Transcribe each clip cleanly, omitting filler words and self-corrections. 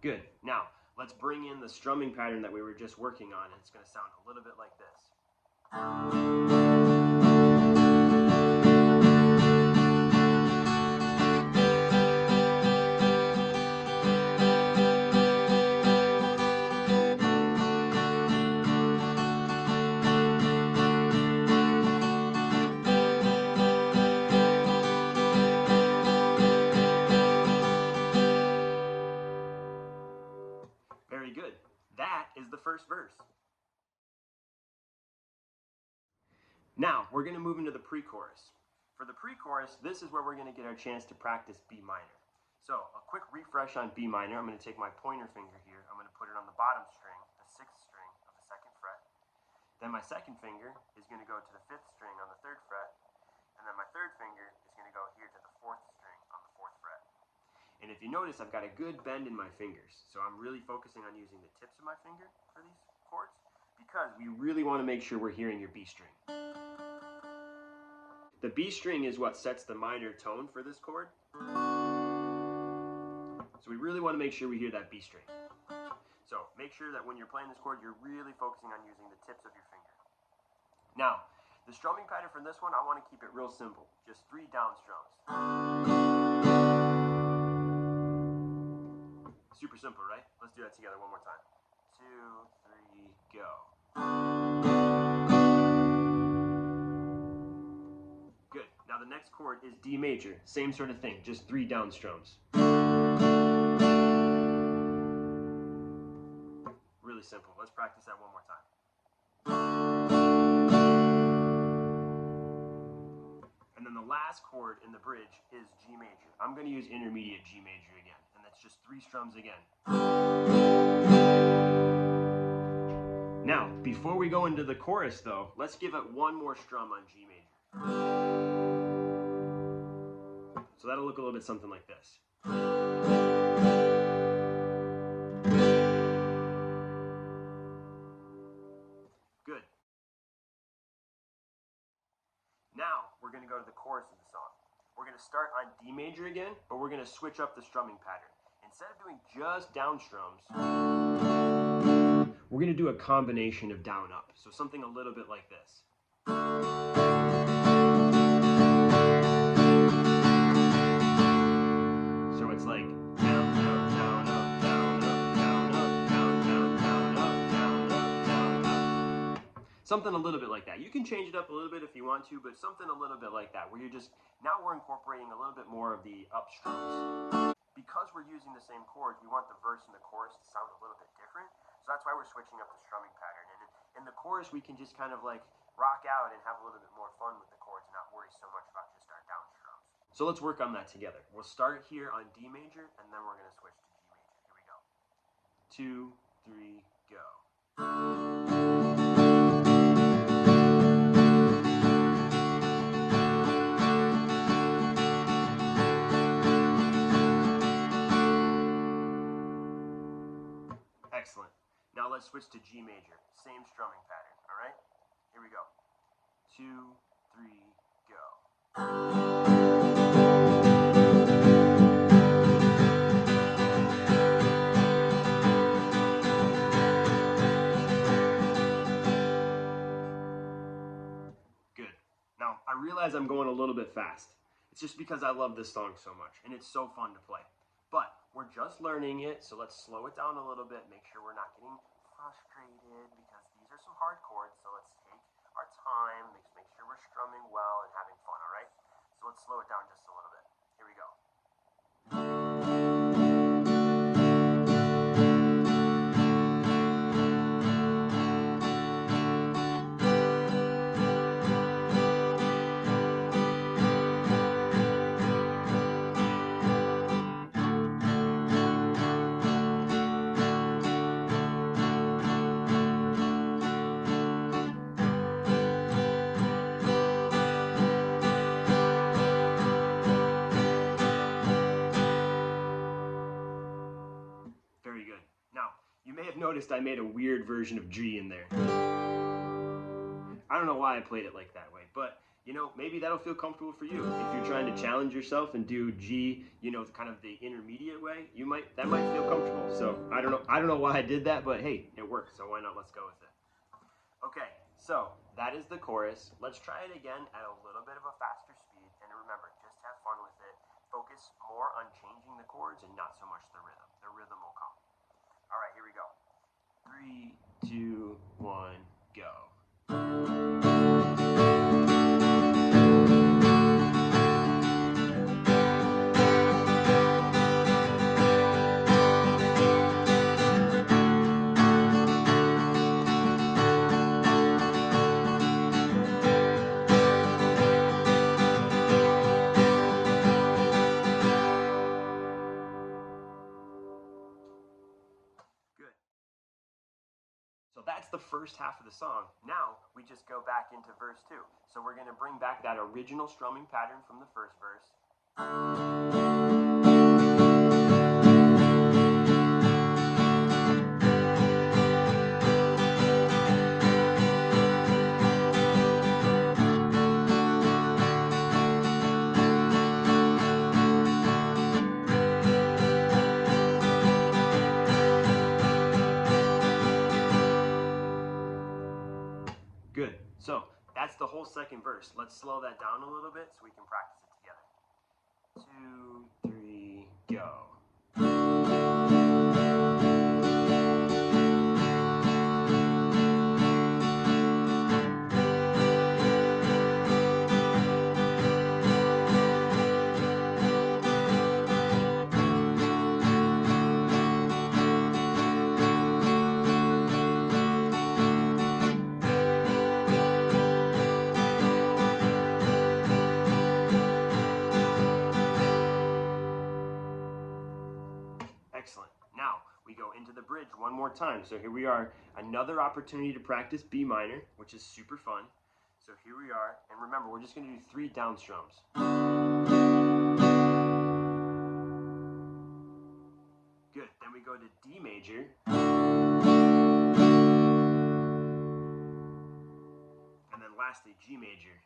Good. Now, let's bring in the strumming pattern that we were just working on, and it's going to sound a little bit like this. Very good. That is the first verse. Now, we're going to move into the pre-chorus. For the pre-chorus, this is where we're going to get our chance to practice B minor. So, a quick refresh on B minor. I'm going to take my pointer finger here. I'm going to put it on the bottom string, the 6th string of the 2nd fret. Then my second finger is going to go to the 5th string on the 3rd fret. And then my third finger is going to go here to the 4th string on the 4th fret. And if you notice, I've got a good bend in my fingers. So I'm really focusing on using the tips of my finger for these chords, because we really want to make sure we're hearing your B string. The B string is what sets the minor tone for this chord. So we really want to make sure we hear that B string. So make sure that when you're playing this chord, you're really focusing on using the tips of your finger. Now, the strumming pattern for this one, I want to keep it real simple. Just 3 down strums. Super simple, right? Let's do that together one more time. 2, 3, go. Good. Now Now the next chord is D major. Same sort of thing, just 3 down strums. Really simple. Let's practice that one more time. And then the last chord in the bridge is G major. I'm going to use intermediate G major again, and that's just 3 strums again. Now, before we go into the chorus though, let's give it one more strum on G major. So that'll look a little bit something like this. Good. Now, we're going to go to the chorus of the song. We're going to start on D major again, but we're going to switch up the strumming pattern. Instead of doing just down strums, we're going to do a combination of down up. So something a little bit like this. So it's like down, down, down, up, down, up, down, up, down, down, down, up, down, up, down, up. Something a little bit like that. You can change it up a little bit if you want to, but something a little bit like that, where you're just, now we're incorporating a little bit more of the up strums. Because we're using the same chords, we want the verse and the chorus to sound a little bit different. So that's why we're switching up the strumming pattern. And in the chorus, we can just kind of like rock out and have a little bit more fun with the chords and not worry so much about just our down strums. So let's work on that together. We'll start here on D major, and then we're going to switch to G major. Here we go. 2, 3, go. Excellent. Now let's switch to G major. Same strumming pattern, all right? Here we go. 2, 3, go. Good. Now, I realize I'm going a little bit fast. It's just because I love this song so much, and it's so fun to play. But we're just learning it, so let's slow it down a little bit, make sure we're not getting frustrated, because these are some hard chords, so let's take our time, make sure we're strumming well and having fun, all right? So let's slow it down just a little bit. Here we go. Very good. Now, you may have noticed I made a weird version of G in there. I don't know why I played it like that way, but you know, maybe that'll feel comfortable for you. If you're trying to challenge yourself and do G, you know, kind of the intermediate way, that might feel comfortable. So I don't know why I did that, but hey, it worked, so why not? Let's go with it. Okay, so that is the chorus. Let's try it again at a little bit of a faster speed, and remember, just have fun with it. Focus more on changing the chords and not so much the rhythm. The rhythm will come. All right, here we go. 3, 2, 1, go. Good. So that's the first half of the song. Now we just go back into verse 2. So we're going to bring back that original strumming pattern from the first verse. Good. So that's the whole second verse. Let's slow that down a little bit so we can practice it together. 2, 3, go. we go into the bridge one more time. So here we are, another opportunity to practice B minor, which is super fun. So here we are, and remember, we're just gonna do 3 down strums. Good, then we go to D major. And then lastly, G major.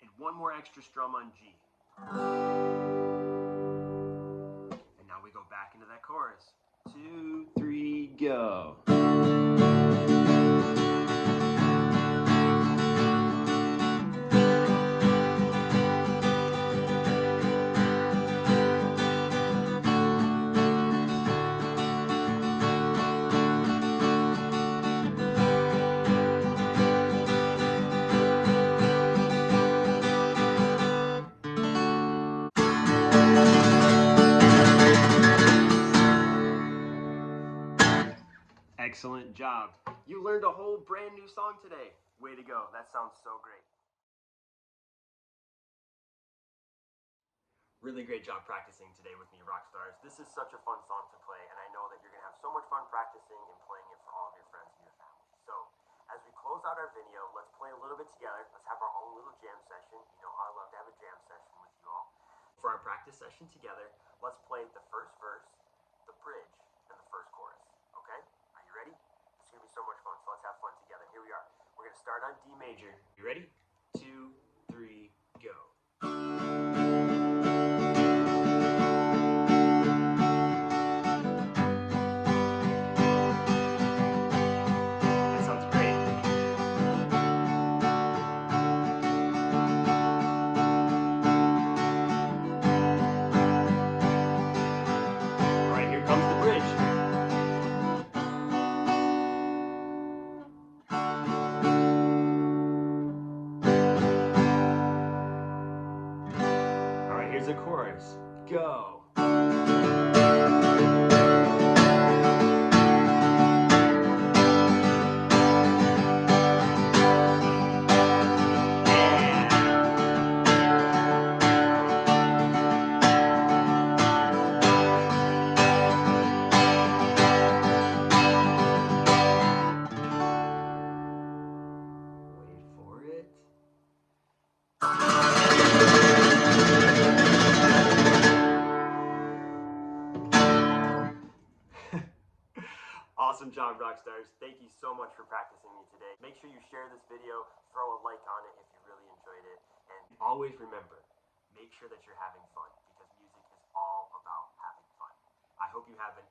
And one more extra strum on G. And now we go back into that chorus. 2, 3, go. Excellent job. You learned a whole brand new song today. Way to go. That sounds so great. Really great job practicing today with me, Rockstars. This is such a fun song to play, and I know that you're going to have so much fun practicing and playing it for all of your friends and your family. So, as we close out our video, let's play a little bit together. Let's have our own little jam session. You know how I love to have a jam session with you all. For our practice session together, let's play the first verse, the bridge, and the first chorus. Okay? Are you ready? It's going to be so much fun, so let's have fun together. Here we are. We're going to start on D major. You ready? 2, 3, go. Here's the chorus. Go. Wait for it. Awesome job, Rockstars. Thank you so much for practicing me today. Make sure you share this video, throw a like on it if you really enjoyed it, and always remember, make sure that you're having fun, because music is all about having fun. I hope you have an